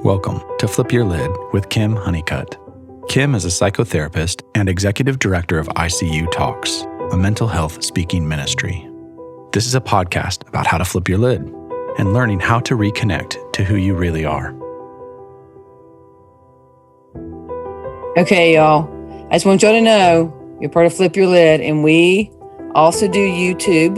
Welcome to Flip Your Lid with Kim Honeycutt. Kim is a psychotherapist and executive director of ICU Talks, a mental health speaking ministry. This is a podcast about how to flip your lid and learning how to reconnect to who you really are. Okay, y'all. I just want y'all to know you're part of Flip Your Lid, and we also do YouTube.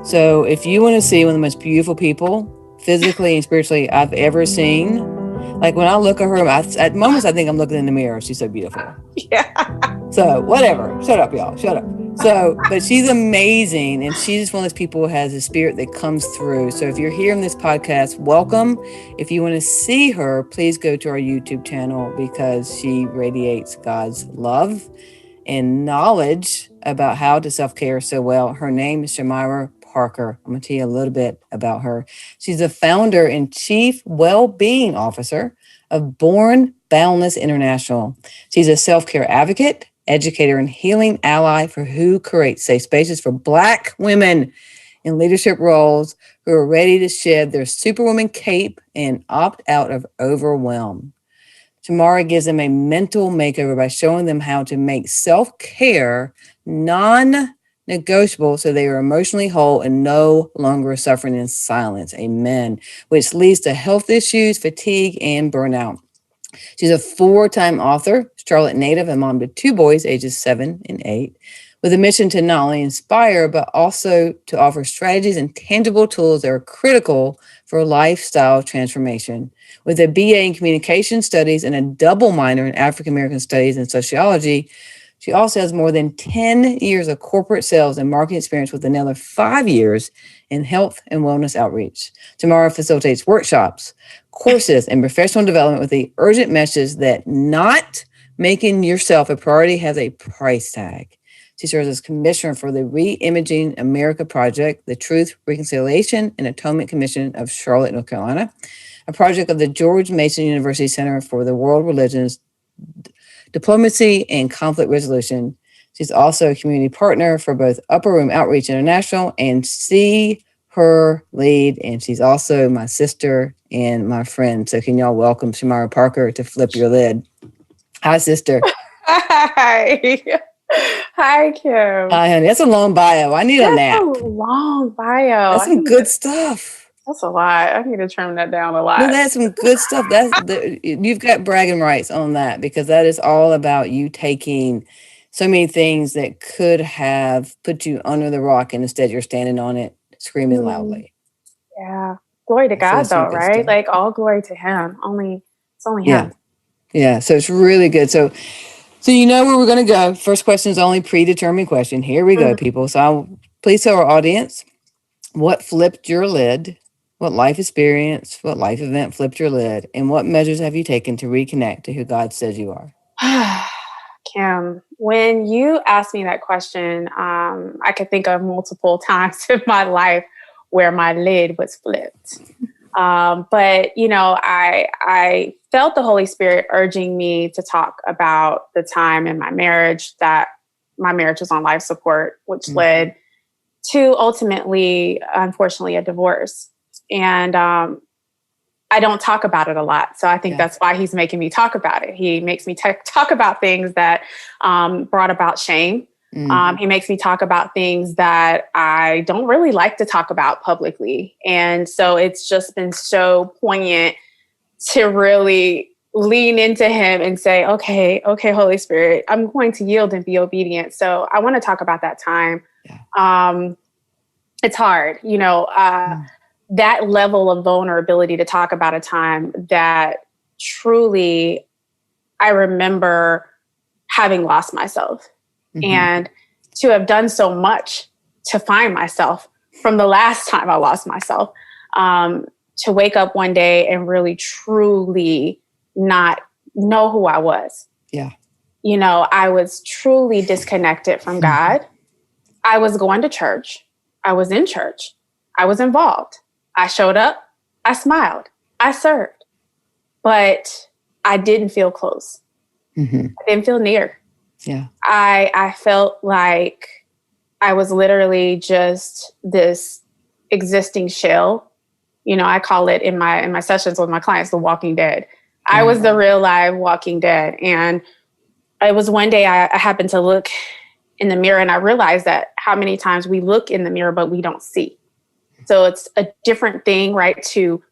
So if you want to see one of the most beautiful people, physically and spiritually, I've ever seen, like when I look at her, at moments I think I'm looking in the mirror. She's so beautiful. Yeah. So whatever. Shut up, y'all. Shut up. So, but she's amazing, and she's just one of those people who has a spirit that comes through. So if you're hearing this podcast, welcome. If you want to see her, please go to our YouTube channel because she radiates God's love and knowledge about how to self-care so well. Her name is Shamyra Parker. I'm going to tell you a little bit about her. She's the founder and chief well-being officer of Born Boundless International. She's a self-care advocate, educator, and healing ally for who creates safe spaces for Black women in leadership roles who are ready to shed their superwoman cape and opt out of overwhelm. Shamyra gives them a mental makeover by showing them how to make self-care non-negotiable so they are emotionally whole and no longer suffering in silence. Amen. Which leads to health issues, fatigue, and burnout. She's a 4-time author, Charlotte native, and mom to 2 boys, ages 7 and 8, with a mission to not only inspire, but also to offer strategies and tangible tools that are critical for lifestyle transformation. With a BA in communication studies and a double minor in African American studies and sociology, she also has more than 10 years of corporate sales and marketing experience with another 5 years in health and wellness outreach. Shamyra facilitates workshops, courses, and professional development with the urgent message that not making yourself a priority has a price tag. She serves as commissioner for the Reimaging America Project, the Truth, Reconciliation, and Atonement Commission of Charlotte, North Carolina, a project of the George Mason University Center for the World Religions, Diplomacy, and Conflict Resolution. She's also a community partner for both Upper Room Outreach International and See Her Lead. And she's also my sister and my friend. So can y'all welcome Shamyra Parker to Flip Your Lid. Hi, sister. Hi. Hi, Kim. Hi, honey. That's a long bio. I need a nap. That's a long bio. That's some good stuff. That's a lot. I need to trim that down a lot. No, that's some good stuff. You've got bragging rights on that because that is all about you taking so many things that could have put you under the rock and instead you're standing on it, screaming loudly. Yeah. Glory to God, though, right? Stuff. Like all glory to Him. It's only Him. Yeah. So it's really good. So you know where we're going to go. First question is only predetermined question. Here we go, people. So please tell our audience what flipped your lid, what life experience, what life event flipped your lid, and what measures have you taken to reconnect to who God says you are? Kim, when you asked me that question, I could think of multiple times in my life where my lid was flipped. But, you know, I felt the Holy Spirit urging me to talk about the time in my marriage that my marriage was on life support, which led to ultimately, unfortunately, a divorce. And I don't talk about it a lot. So I think that's why He's making me talk about it. He makes me talk about things that brought about shame. He makes me talk about things that I don't really like to talk about publicly. And so it's just been so poignant to really lean into Him and say, okay, Holy Spirit, I'm going to yield and be obedient. So I want to talk about that time. It's hard, you know, that level of vulnerability to talk about a time that truly I remember having lost myself. And to have done so much to find myself from the last time I lost myself, to wake up one day and really, truly not know who I was. Yeah. You know, I was truly disconnected from God. I was going to church. I was in church. I was involved. I showed up. I smiled. I served. But I didn't feel close. I didn't feel near. Yeah. I felt like I was literally just this existing shell I call it in my sessions with my clients, the walking dead. I was the real live walking dead. And it was one day I happened to look in the mirror and I realized that how many times we look in the mirror, but we don't see. So it's a different thing, right? To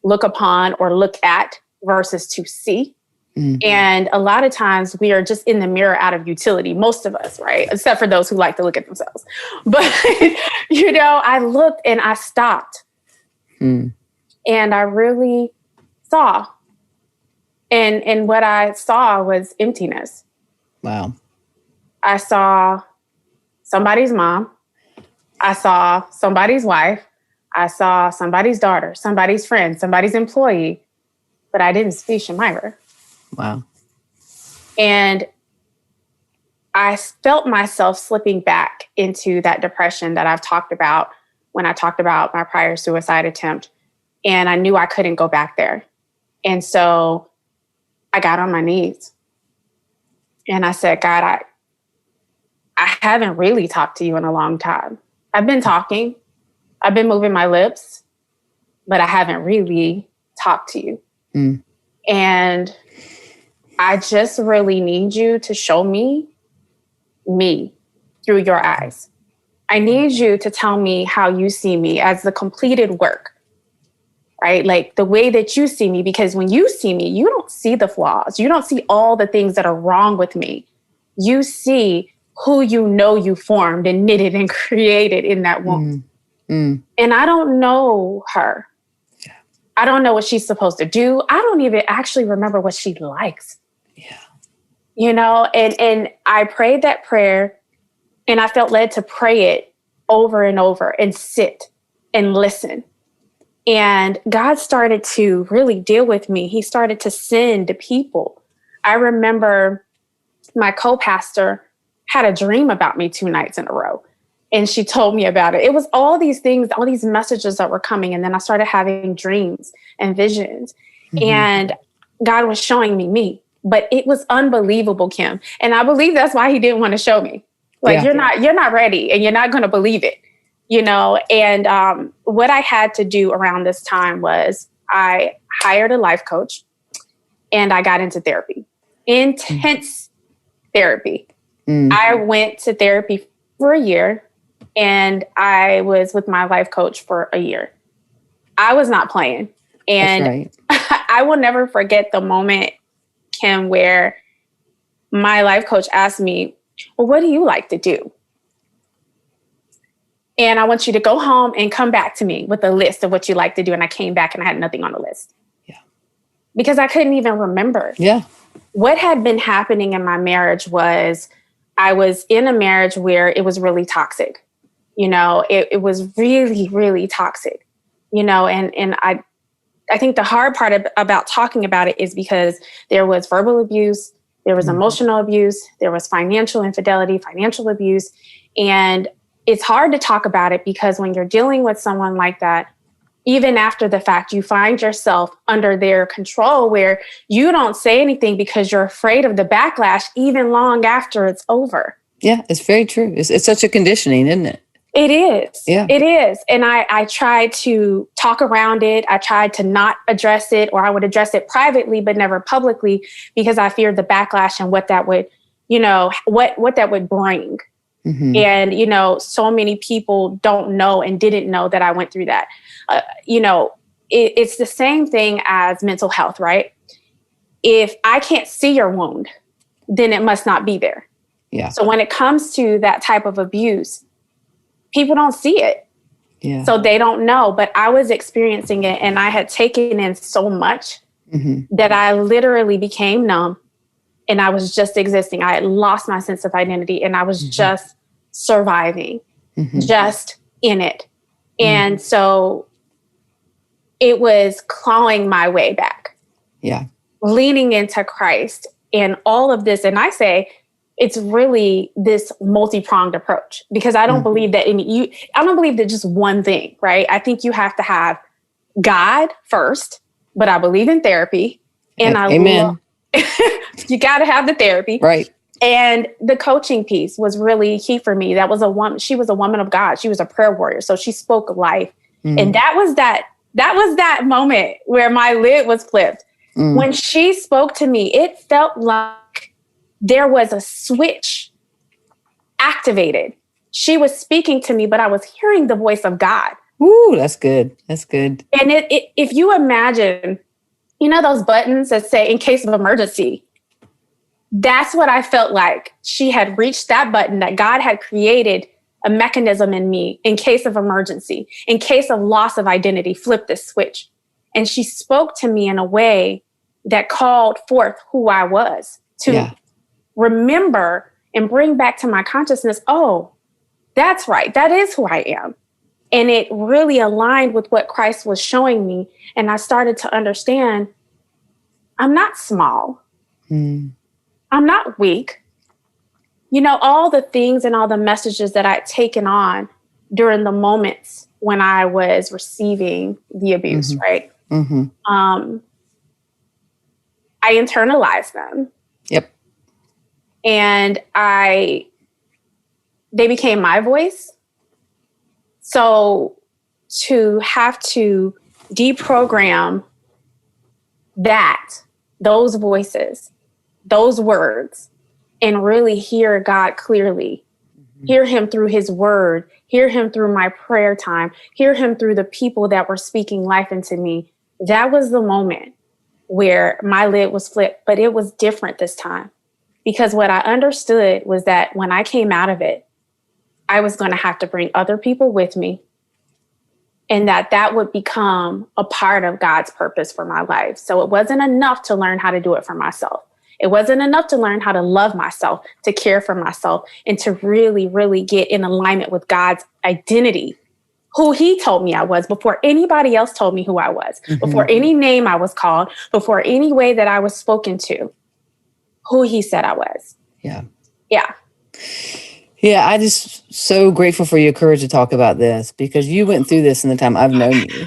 look upon or look at versus to see. Mm-hmm. And a lot of times we are just in the mirror out of utility, most of us, right? Except for those who like to look at themselves. But, I looked and I stopped. And I really saw. And what I saw was emptiness. Wow. I saw somebody's mom. I saw somebody's wife. I saw somebody's daughter, somebody's friend, somebody's employee. But I didn't see Shamyra. Wow. And I felt myself slipping back into that depression that I've talked about when I talked about my prior suicide attempt. And I knew I couldn't go back there. And so I got on my knees and I said, God, I haven't really talked to you in a long time. I've been talking, I've been moving my lips, but I haven't really talked to you. And I just really need you to show me through your eyes. I need you to tell me how you see me as the completed work, right? Like the way that you see me, because when you see me, you don't see the flaws. You don't see all the things that are wrong with me. You see who you formed and knitted and created in that womb. And I don't know her. Yeah. I don't know what she's supposed to do. I don't even actually remember what she likes. Yeah. And I prayed that prayer and I felt led to pray it over and over and sit and listen. And God started to really deal with me. He started to send people. I remember my co-pastor had a dream about me 2 nights in a row. And she told me about it. It was all these things, all these messages that were coming. And then I started having dreams and visions. And God was showing me. But it was unbelievable, Kim. And I believe that's why he didn't want to show me. Like, you're not ready and you're not going to believe it. And what I had to do around this time was I hired a life coach and I got into therapy, intense therapy. I went to therapy for a year and I was with my life coach for a year. I was not playing. And I will never forget the moment, Kim, where my life coach asked me, well, what do you like to do? And I want you to go home and come back to me with a list of what you like to do. And I came back and I had nothing on the list. Yeah. Because I couldn't even remember. Yeah. What had been happening in my marriage was I was in a marriage where it was really toxic. It was really, really toxic, and I think the hard part about talking about it is because there was verbal abuse, there was emotional abuse, there was financial infidelity, financial abuse. And it's hard to talk about it because when you're dealing with someone like that, even after the fact, you find yourself under their control where you don't say anything because you're afraid of the backlash even long after it's over. Yeah, it's very true. It's such a conditioning, isn't it? It is. Yeah. It is. And I tried to talk around it. I tried to not address it, or I would address it privately, but never publicly because I feared the backlash and what that would, what that would bring. And, so many people don't know and didn't know that I went through that. It's the same thing as mental health, right? If I can't see your wound, then it must not be there. Yeah. So when it comes to that type of abuse, people don't see it. Yeah. So they don't know. But I was experiencing it and I had taken in so much that I literally became numb and I was just existing. I had lost my sense of identity and I was just surviving, just in it. And so it was clawing my way back. Yeah. Leaning into Christ and all of this. And I say, it's really this multi-pronged approach because I don't believe that I don't believe that just one thing, right? I think you have to have God first, but I believe in therapy and Amen. You got to have the therapy. Right. And the coaching piece was really key for me. That was she was a woman of God. She was a prayer warrior. So she spoke life. And that was that That was that moment where my lid was flipped. When she spoke to me, it felt like there was a switch activated. She was speaking to me, but I was hearing the voice of God. Ooh, that's good. That's good. And if you imagine, you know, those buttons that say in case of emergency, that's what I felt like. She had reached that button, that God had created a mechanism in me in case of emergency, in case of loss of identity, flip this switch. And she spoke to me in a way that called forth who I was to remember and bring back to my consciousness, oh, that's right. That is who I am. And it really aligned with what Christ was showing me. And I started to understand I'm not small. I'm not weak. You know, all the things and all the messages that I'd taken on during the moments when I was receiving the abuse, right? I internalized them. Yep. And they became my voice. So to have to deprogram those voices, those words, and really hear God clearly, hear him through his word, hear him through my prayer time, hear him through the people that were speaking life into me. That was the moment where my lid was flipped, but it was different this time because what I understood was that when I came out of it, I was going to have to bring other people with me and that would become a part of God's purpose for my life. So it wasn't enough to learn how to do it for myself. It wasn't enough to learn how to love myself, to care for myself, and to really, really get in alignment with God's identity, who he told me I was before anybody else told me who I was, before any name I was called, before any way that I was spoken to, who he said I was. Yeah. Yeah. Yeah, I just so grateful for your courage to talk about this because you went through this in the time I've known you.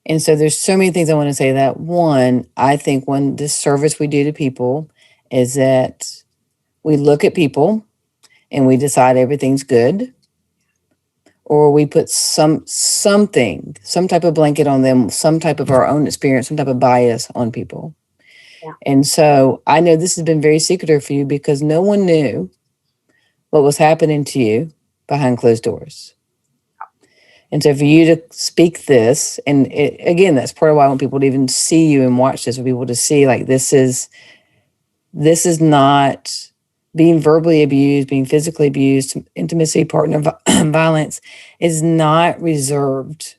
And so there's so many things I want to say that. One, I think one disservice we do to people is that we look at people and we decide everything's good, or we put some type of blanket on them, some type of our own experience, some type of bias on people. Yeah. And so I know this has been very secretive for you because no one knew what was happening to you behind closed doors. And so for you to speak this, and again, that's part of why I want people to even see you and watch this, for people to see like this is not being verbally abused, being physically abused, intimacy, partner violence is not reserved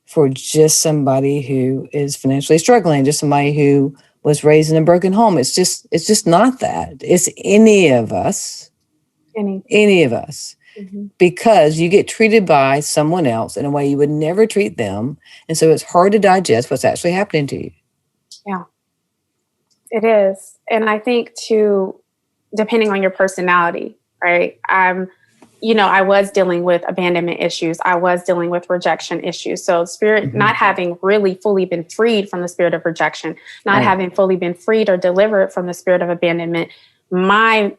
for just somebody who is financially struggling, just somebody who was raised in a broken home. It's just not that. It's any of us. Any of us. Because you get treated by someone else in a way you would never treat them. And so it's hard to digest what's actually happening to you. Yeah, it is. And I think too, depending on your personality, right? I was dealing with abandonment issues. I was dealing with rejection issues. So spirit, not having really fully been freed from the spirit of rejection, not having fully been freed or delivered from the spirit of abandonment, my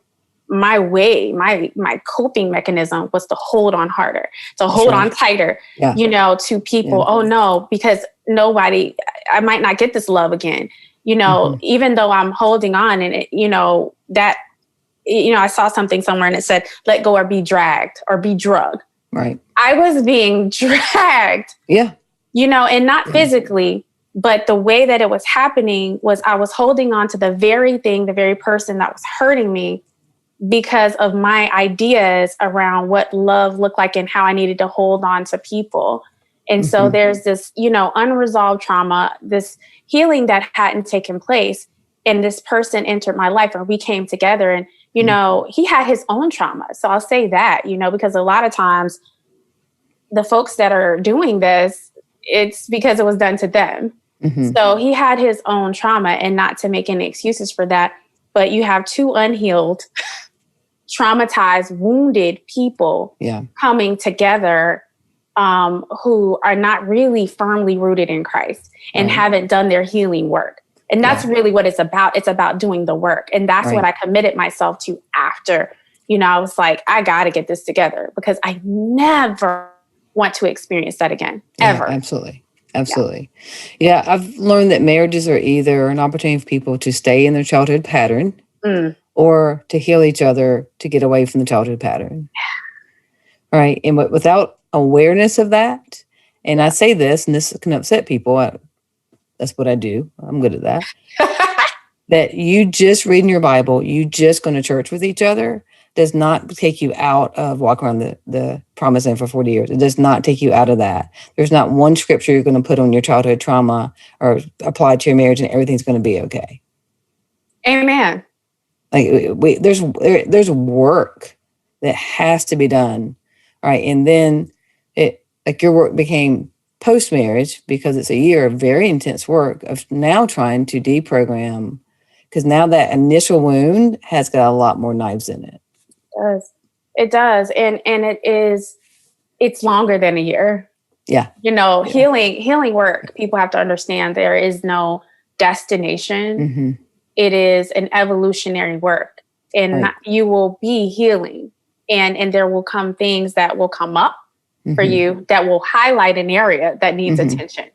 coping mechanism was to hold on harder, to hold on tighter, to people. Yeah. Oh no, because I might not get this love again, even though I'm holding on and I saw something somewhere and it said, let go or be dragged or be drugged. Right. I was being dragged, and not physically, but the way that it was happening was I was holding on to the very thing, the very person that was hurting me, because of my ideas around what love looked like and how I needed to hold on to people. And so there's this, unresolved trauma, this healing that hadn't taken place. And this person entered my life and we came together and, he had his own trauma. So I'll say that, because a lot of times the folks that are doing this, it's because it was done to them. So he had his own trauma, and not to make any excuses for that, but you have two unhealed, traumatized, wounded people coming together who are not really firmly rooted in Christ and haven't done their healing work. And that's really what it's about. It's about doing the work. And that's what I committed myself to after, I was like, I got to get this together because I never want to experience that again, Yeah, ever. absolutely. Absolutely. Yeah, I've learned that marriages are either an opportunity for people to stay in their childhood pattern or to heal each other to get away from the childhood pattern. Right. And without awareness of that, and I say this, and this can upset people, that's what I do. I'm good at that. That you just reading your Bible, you just going to church with each other does not take you out of walk around the promised land for 40 years. It does not take you out of that. There's not one scripture you're going to put on your childhood trauma or apply to your marriage and everything's going to be okay. Amen. Like there's work that has to be done. All right. And then your work became post-marriage because it's a year of very intense work of now trying to deprogram, because now that initial wound has got a lot more knives in it. It does. And it's longer than a year. Yeah. Healing work, people have to understand there is no destination. Mm-hmm. It is an evolutionary work, and you will be healing, and there will come things that will come up for you that will highlight an area that needs attention.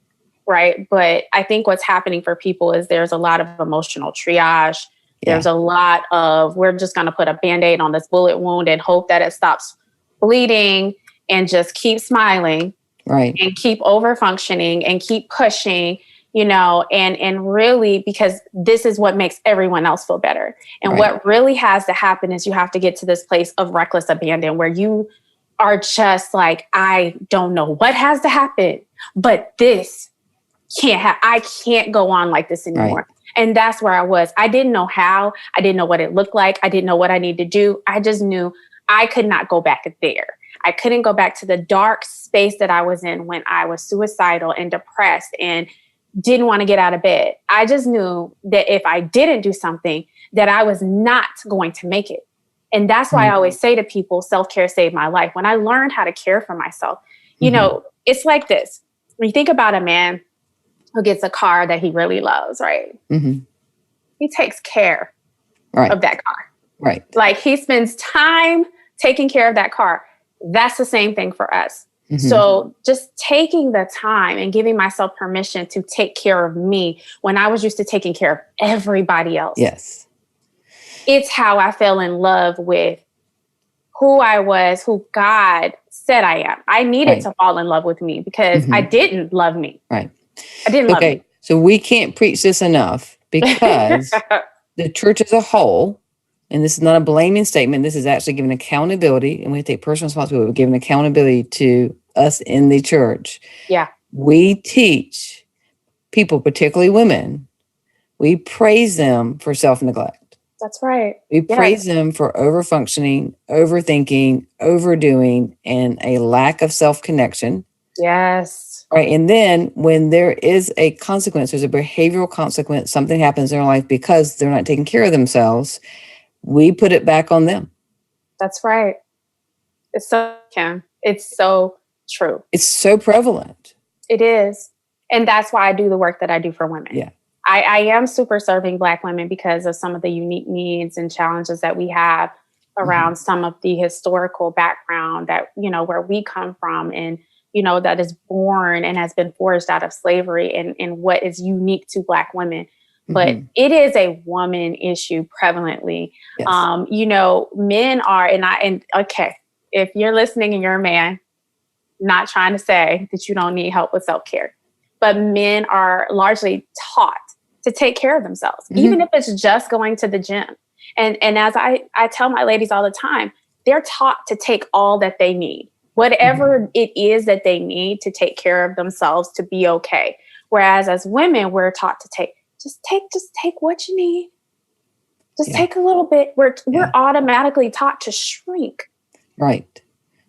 Right. But I think what's happening for people is there's a lot of emotional triage. There's a lot of, we're just going to put a Band-Aid on this bullet wound and hope that it stops bleeding and just keep smiling. Right. And keep over functioning and keep pushing, and really, because this is what makes everyone else feel better. And what really has to happen is you have to get to this place of reckless abandon where you are just like, I don't know what has to happen, but this I can't go on like this anymore. Right. And that's where I was. I didn't know how. I didn't know what it looked like. I didn't know what I needed to do. I just knew I could not go back there. I couldn't go back to the dark space that I was in when I was suicidal and depressed and didn't want to get out of bed. I just knew that if I didn't do something, that I was not going to make it. And that's why I always say to people, self-care saved my life. When I learned how to care for myself, it's like this. When you think about a man who gets a car that he really loves, right? Mm-hmm. He takes care of that car. Right. Like he spends time taking care of that car. That's the same thing for us. Mm-hmm. So just taking the time and giving myself permission to take care of me when I was used to taking care of everybody else. Yes. It's how I fell in love with who I was, who God said I am. I needed to fall in love with me because I didn't love me. Right. I didn't love me. So we can't preach this enough because the church as a whole, and this is not a blaming statement, this is actually giving accountability, and we have to take personal responsibility. We're giving accountability to us in the church. Yeah. We teach people, particularly women, we praise them for self-neglect. That's right. We praise them for over-functioning, overthinking, overdoing, and a lack of self-connection. Yes. Right. And then when there is a consequence, there's a behavioral consequence, something happens in their life because they're not taking care of themselves, we put it back on them. That's right. It's so true. It's so prevalent. It is. And that's why I do the work that I do for women. Yeah. I am super serving Black women because of some of the unique needs and challenges that we have around some of the historical background that, where we come from and, that is born and has been forged out of slavery and what is unique to Black women. But it is a woman issue prevalently. Yes. Men are, if you're listening and you're a man, not trying to say that you don't need help with self-care, but men are largely taught to take care of themselves, even if it's just going to the gym. And as I tell my ladies all the time, they're taught to take all that they need, whatever it is that they need to take care of themselves to be okay. Whereas as women, we're taught to take what you need. Just take a little bit. We're automatically taught to shrink. Right.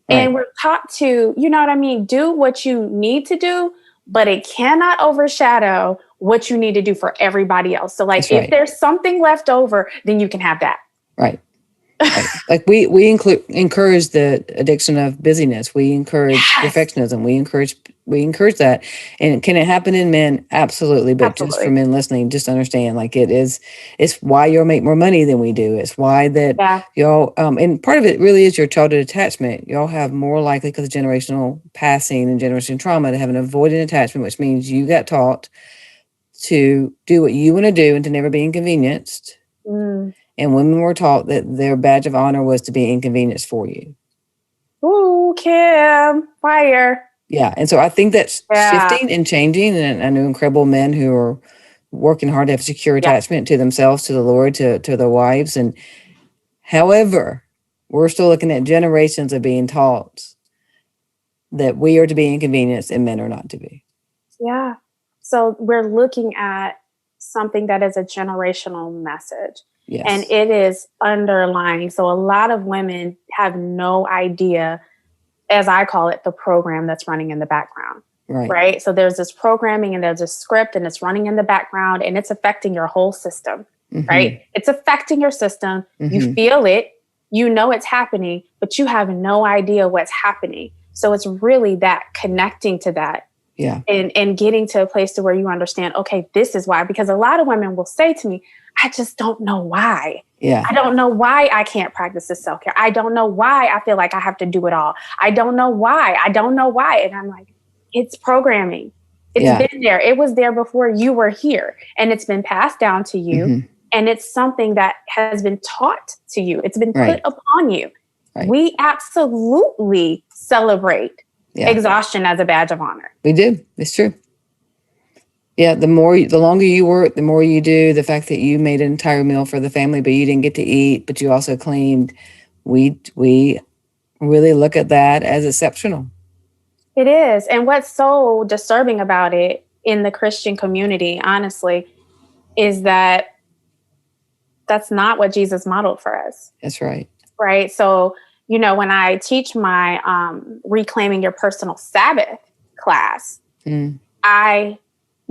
And we're taught to, do what you need to do, but it cannot overshadow what you need to do for everybody else. So if there's something left over, then you can have that. Right. Like we encourage the addiction of busyness. We encourage perfectionism. We encourage that. And can it happen in men? Absolutely. But just for men listening, just understand, like it's why y'all make more money than we do. It's why that y'all, and part of it really is your childhood attachment. Y'all have more likely, because of generational passing and generational trauma, to have an avoidant attachment, which means you got taught to do what you want to do and to never be inconvenienced. And women were taught that their badge of honor was to be inconvenienced for you. Ooh, Kim, fire. Yeah. And so I think that's shifting and changing. And I know incredible men who are working hard to have secure attachment to themselves, to the Lord, to their wives. And however, we're still looking at generations of being taught that we are to be inconvenienced and men are not to be. Yeah. So we're looking at something that is a generational message. Yes. And it is underlying. So a lot of women have no idea, as I call it, the program that's running in the background. Right. So there's this programming and there's a script and it's running in the background and it's affecting your whole system. Right. It's affecting your system. You feel it. You know it's happening, but you have no idea what's happening. So it's really that connecting to that. Yeah. And getting to a place to where you understand, okay, this is why. Because a lot of women will say to me, I just don't know why. Yeah. I don't know why I can't practice this self-care. I don't know why I feel like I have to do it all. I don't know why. And I'm like, it's programming. It's been there. It was there before you were here. And it's been passed down to you. And it's something that has been taught to you. It's been put upon you. We absolutely celebrate exhaustion as a badge of honor. We do. It's true. Yeah, the longer you work, the more you do. The fact that you made an entire meal for the family, but you didn't get to eat, but you also cleaned. We really look at that as exceptional. It is. And what's so disturbing about it in the Christian community, honestly, is that that's not what Jesus modeled for us. That's right. Right. So, when I teach my Reclaiming Your Personal Sabbath class, I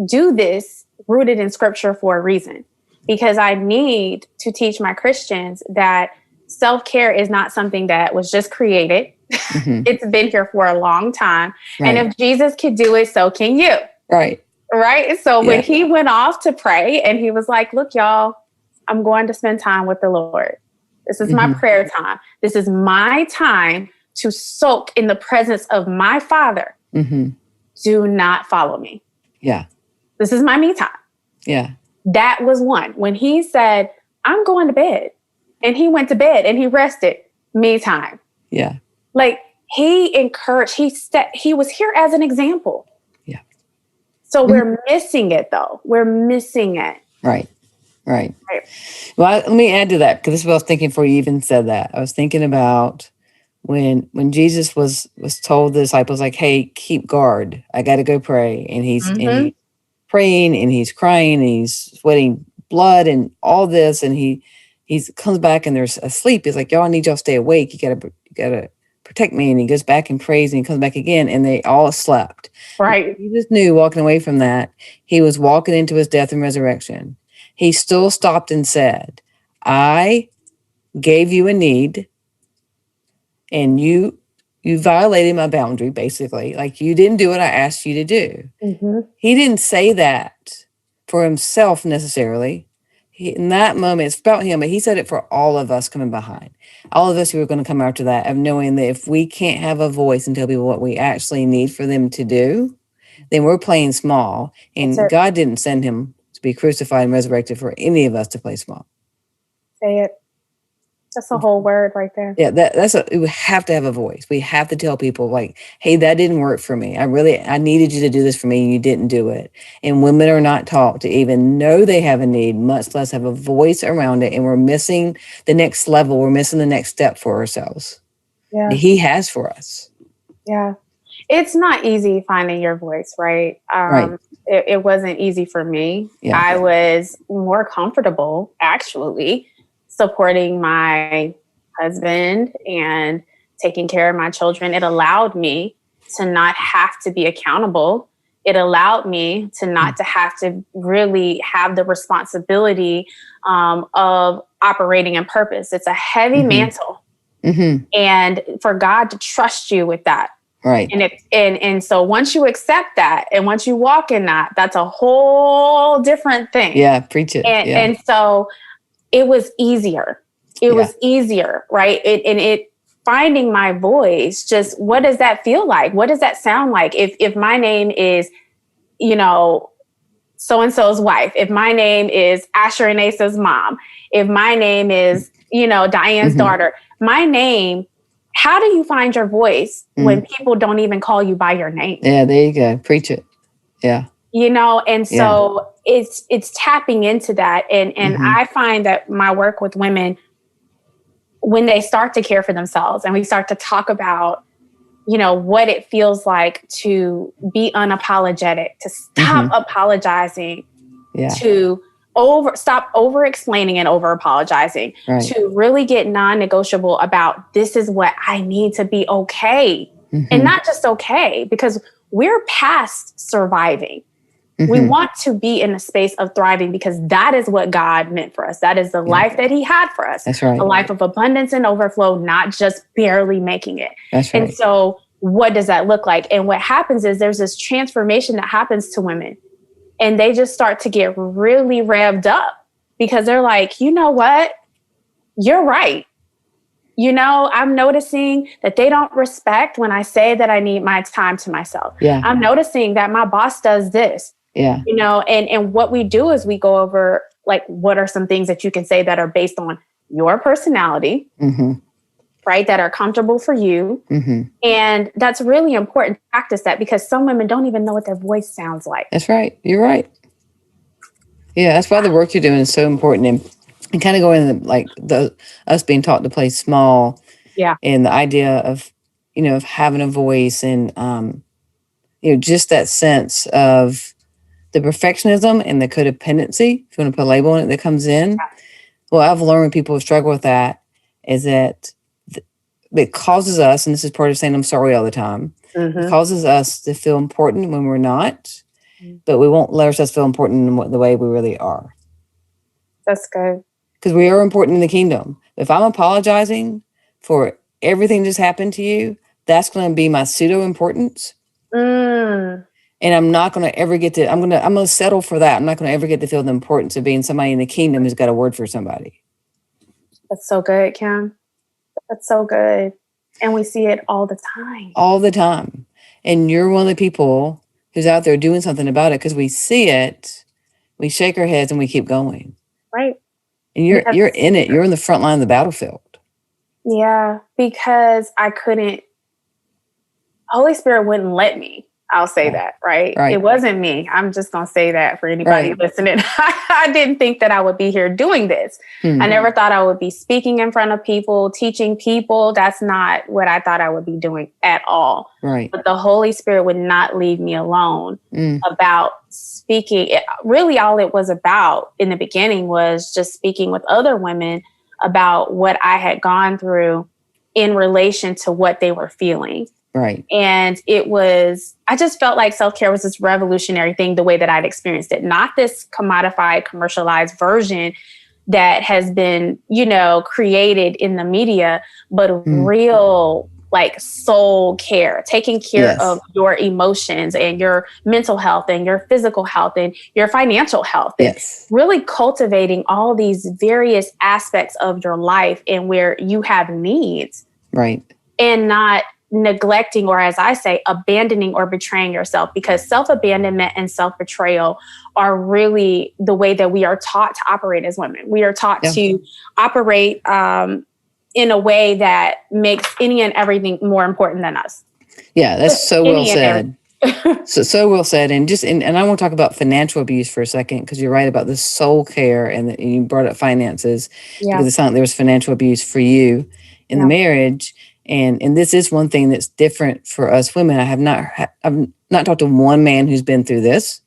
do this rooted in scripture for a reason, because I need to teach my Christians that self-care is not something that was just created. It's been here for a long time. And if Jesus could do it, so can you. Right. So when he went off to pray and he was like, look, y'all, I'm going to spend time with the Lord. This is my prayer time. This is my time to soak in the presence of my Father. Do not follow me. Yeah. This is my me time. Yeah. That was one. When he said, I'm going to bed, and he went to bed and he rested, me time. Yeah. Like he encouraged, he was here as an example. Yeah. So we're missing it though. We're missing it. Right. Well, let me add to that, because this is what I was thinking before you even said that. I was thinking about when Jesus was told the disciples, like, hey, keep guard. I got to go pray. And he's praying and he's crying and he's sweating blood and all this. And he comes back and there's asleep. He's like, y'all, I need y'all to stay awake. You gotta protect me. And he goes back and prays and he comes back again. And they all slept. Right. He just knew, walking away from that, he was walking into his death and resurrection. He still stopped and said, I gave you a need and you violated my boundary, basically. Like, you didn't do what I asked you to do. He didn't say that for himself necessarily. In that moment, it's about him, but he said it for all of us coming behind. All of us who are going to come after that, of knowing that if we can't have a voice and tell people what we actually need for them to do, then we're playing small. And God didn't send him to be crucified and resurrected for any of us to play small. Say it. That's a whole word right there. Yeah, we have to have a voice. We have to tell people, like, hey, that didn't work for me. I needed you to do this for me and you didn't do it. And women are not taught to even know they have a need, much less have a voice around it. And we're missing the next level. We're missing the next step for ourselves. Yeah. He has for us. Yeah. It's not easy finding your voice, right? Right. It wasn't easy for me. Yeah. I was more comfortable, actually, supporting my husband and taking care of my children. It allowed me to not have to be accountable it allowed me to not to have to really have the responsibility of operating in purpose. It's a heavy mantle. And for God to trust you with that. Right. And so once you accept that and once you walk in that, that's a whole different thing. Yeah, preach it. And so it was easier. It was easier, right? It finding my voice, just what does that feel like? What does that sound like? If my name is, so-and-so's wife, if my name is Asher and Asa's mom, if my name is, Diane's daughter, my name, how do you find your voice when people don't even call you by your name? Yeah, there you go. Preach it. Yeah. And so it's tapping into that. And I find that my work with women, when they start to care for themselves and we start to talk about, what it feels like to be unapologetic, to stop apologizing, to stop over explaining and over apologizing, to really get non-negotiable about this is what I need to be okay. And not just okay, because we're past surviving. We want to be in a space of thriving because that is what God meant for us. That is the life that he had for us. That's right. A life of abundance and overflow, not just barely making it. That's right. And so what does that look like? And what happens is there's this transformation that happens to women. And they just start to get really revved up because they're like, you know what? You're right. I'm noticing that they don't respect when I say that I need my time to myself. Yeah. I'm noticing that my boss does this. Yeah. And what we do is we go over, like, what are some things that you can say that are based on your personality, right? That are comfortable for you. And that's really important to practice that because some women don't even know what their voice sounds like. That's right. You're right. Yeah. That's why the work you're doing is so important. And kind of going into us being taught to play small. Yeah. And the idea of, of having a voice and, just that sense of the perfectionism and the codependency, if you want to put a label on it, that comes in. Well, I've learned when people struggle with that is that it causes us, and this is part of saying I'm sorry all the time, it causes us to feel important when we're not, but we won't let ourselves feel important in the way we really are. That's good. Because we are important in the kingdom. If I'm apologizing for everything that's happened to you, that's going to be my pseudo-importance. And I'm not going to ever get to, I'm going to settle for that. I'm not going to ever get to feel the importance of being somebody in the kingdom who's got a word for somebody. That's so good, Kim. That's so good. And we see it all the time. All the time. And you're one of the people who's out there doing something about it because we see it, we shake our heads and we keep going. Right. And you're in it. You're in the front line of the battlefield. Yeah, because Holy Spirit wouldn't let me. I'll say that, right? It wasn't me. I'm just going to say that for anybody listening. I didn't think that I would be here doing this. I never thought I would be speaking in front of people, teaching people. That's not what I thought I would be doing at all. Right. But the Holy Spirit would not leave me alone about speaking. Really, all it was about in the beginning was just speaking with other women about what I had gone through in relation to what they were feeling. Right. And I just felt like self-care was this revolutionary thing, the way that I'd experienced it, not this commodified, commercialized version that has been, created in the media, but real, soul care, taking care of your emotions and your mental health and your physical health and your financial health. Yes. Really cultivating all these various aspects of your life and where you have needs. Right. And not neglecting, or as I say, abandoning or betraying yourself, because self-abandonment and self-betrayal are really the way that we are taught to operate as women. We are taught to operate in a way that makes any and everything more important than us. Yeah, that's so well said. So well said. And I want to talk about financial abuse for a second, because you're right about the soul care and you brought up finances. Yeah. Because it sounds like there was financial abuse for you in the marriage. And this is one thing that's different for us women. I've not talked to one man who's been through this.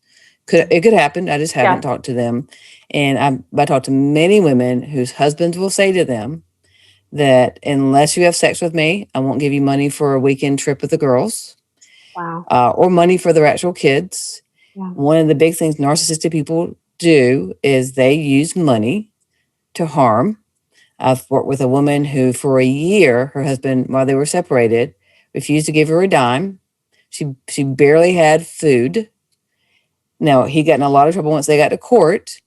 It could happen. I just haven't talked to them. And I talked to many women whose husbands will say to them that unless you have sex with me, I won't give you money for a weekend trip with the girls. Wow. Or money for their actual kids. Yeah. One of the big things narcissistic people do is they use money to harm. I've worked with a woman who, for a year, her husband, while they were separated, refused to give her a dime. She barely had food. Now, he got in a lot of trouble once they got to court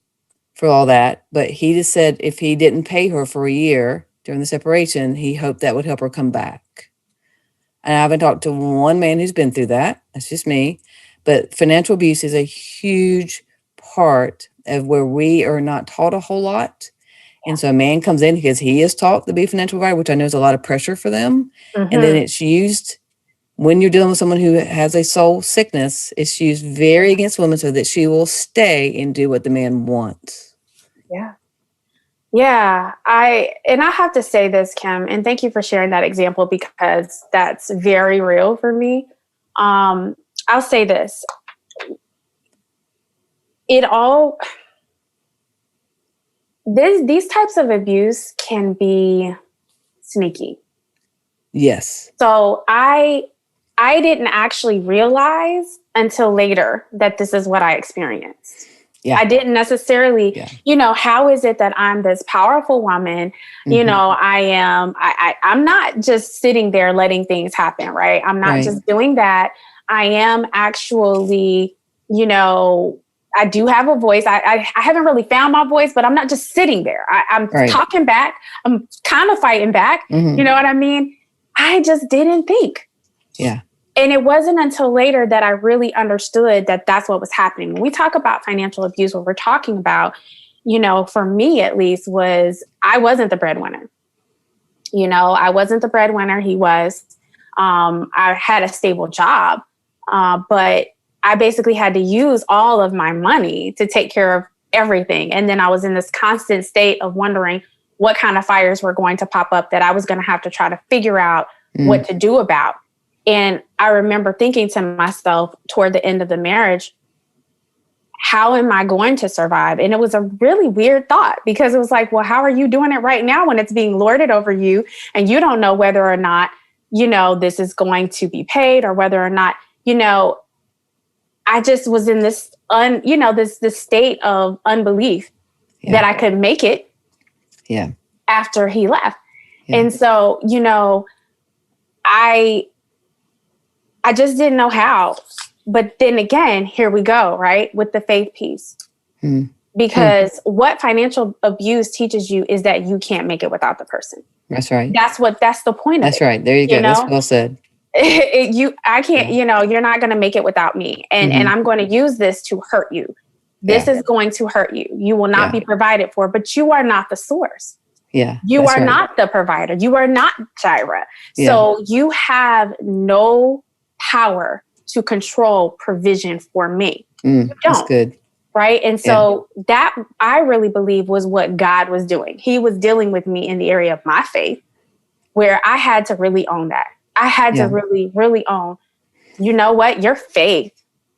for all that, but he just said if he didn't pay her for a year during the separation, he hoped that would help her come back. And I haven't talked to one man who's been through that. That's just me. But financial abuse is a huge part of where we are not taught a whole lot. And so a man comes in because he is taught to be a financial provider, which I know is a lot of pressure for them. Mm-hmm. And then it's used when you're dealing with someone who has a soul sickness, it's used very against women so that she will stay and do what the man wants. Yeah. Yeah. I have to say this, Kim, and thank you for sharing that example because that's very real for me. I'll say this. These types of abuse can be sneaky. Yes. So I didn't actually realize until later that this is what I experienced. Yeah. I didn't necessarily, how is it that I'm this powerful woman? Mm-hmm. I'm not just sitting there letting things happen, right? I'm not just doing that. I am actually, I do have a voice. I haven't really found my voice, but I'm not just sitting there. I'm talking back. I'm kind of fighting back. Mm-hmm. You know what I mean? I just didn't think. Yeah. And it wasn't until later that I really understood that that's what was happening. When we talk about financial abuse, what we're talking about, for me at least, was I wasn't the breadwinner. I wasn't the breadwinner. He was. I had a stable job, but I basically had to use all of my money to take care of everything. And then I was in this constant state of wondering what kind of fires were going to pop up that I was going to have to try to figure out what to do about. And I remember thinking to myself toward the end of the marriage, how am I going to survive? And it was a really weird thought because it was like, well, how are you doing it right now when it's being lorded over you and you don't know whether or not, this is going to be paid or whether or not, I just was in this, this state of unbelief that I could make it after he left. Yeah. And so, I just didn't know how. But then again, here we go, right? With the faith piece. Because what financial abuse teaches you is that you can't make it without the person. That's right. That's the point of it. That's right. There you go. That's well said. I can't, you're not going to make it without me. And I'm going to use this to hurt you. This is going to hurt you. You will not be provided for, but you are not the source. Yeah. You are not the provider. You are not Shamyra. Yeah. So you have no power to control provision for me. You don't. That's good. Right. And so that I really believe was what God was doing. He was dealing with me in the area of my faith where I had to really own that. I had to really, really own, you know what, your faith.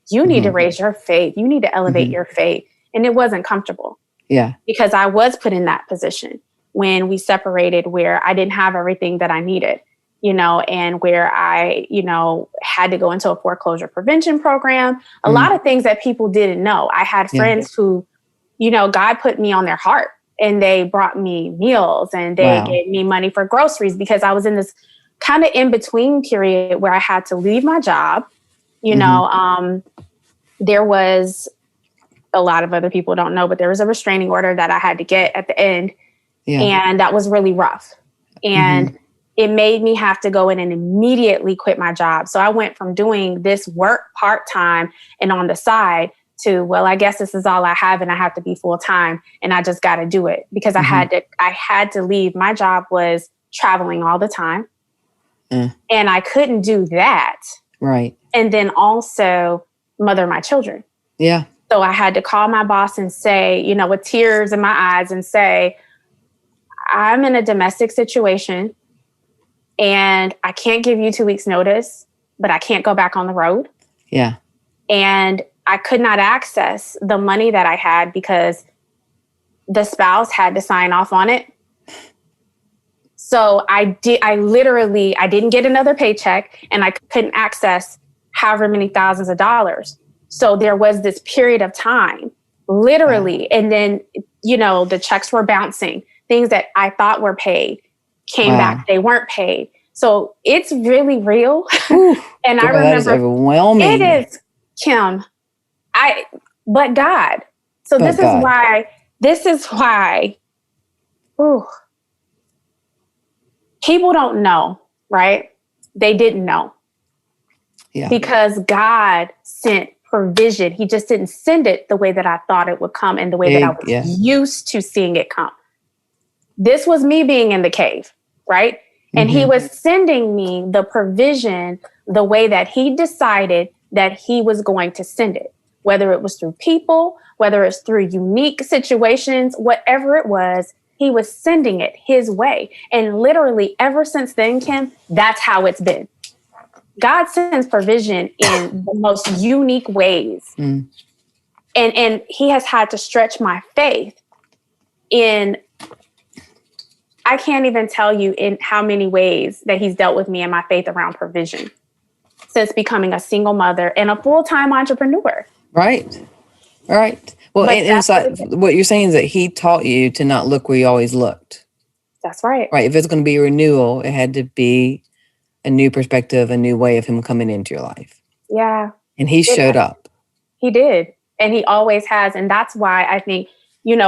You need to raise your faith. You need to elevate your faith. And it wasn't comfortable. Yeah. Because I was put in that position when we separated where I didn't have everything that I needed, and where I, had to go into a foreclosure prevention program. A lot of things that people didn't know. I had friends who, God put me on their heart and they brought me meals and they gave me money for groceries because I was in this kind of in between period where I had to leave my job. There was a lot of other people don't know, but there was a restraining order that I had to get at the end. Yeah. And that was really rough. And it made me have to go in and immediately quit my job. So I went from doing this work part-time and on the side to, well, I guess this is all I have and I have to be full-time and I just got to do it because I had to leave. My job was traveling all the time and I couldn't do that. Right. And then also mother my children. Yeah. So I had to call my boss and say, with tears in my eyes and say, I'm in a domestic situation and I can't give you 2 weeks notice, but I can't go back on the road. Yeah. And I could not access the money that I had because the spouse had to sign off on it. So I didn't get another paycheck and I couldn't access however many thousands of dollars. So there was this period of time, literally. Wow. And then, the checks were bouncing. Things that I thought were paid came back. They weren't paid. So it's really real. Ooh, and girl, I remember that is overwhelming. It is, Kim. But God. So but this is why, ooh, people don't know, right? They didn't know. Yeah. Because God sent provision. He just didn't send it the way that I thought it would come and the way that I was used to seeing it come. This was me being in the cave, right? And he was sending me the provision the way that he decided that he was going to send it, whether it was through people, whether it's through unique situations, whatever it was, he was sending it his way. And literally ever since then, Kim, that's how it's been. God sends provision in the most unique ways. And he has had to stretch my faith in, I can't even tell you in how many ways that he's dealt with me and my faith around provision since becoming a single mother and a full-time entrepreneur. Right. Well, and what you're saying is that he taught you to not look where you always looked. That's right. Right. If it's going to be a renewal, it had to be a new perspective, a new way of him coming into your life. Yeah. And he showed up. He did. And he always has. And that's why I think,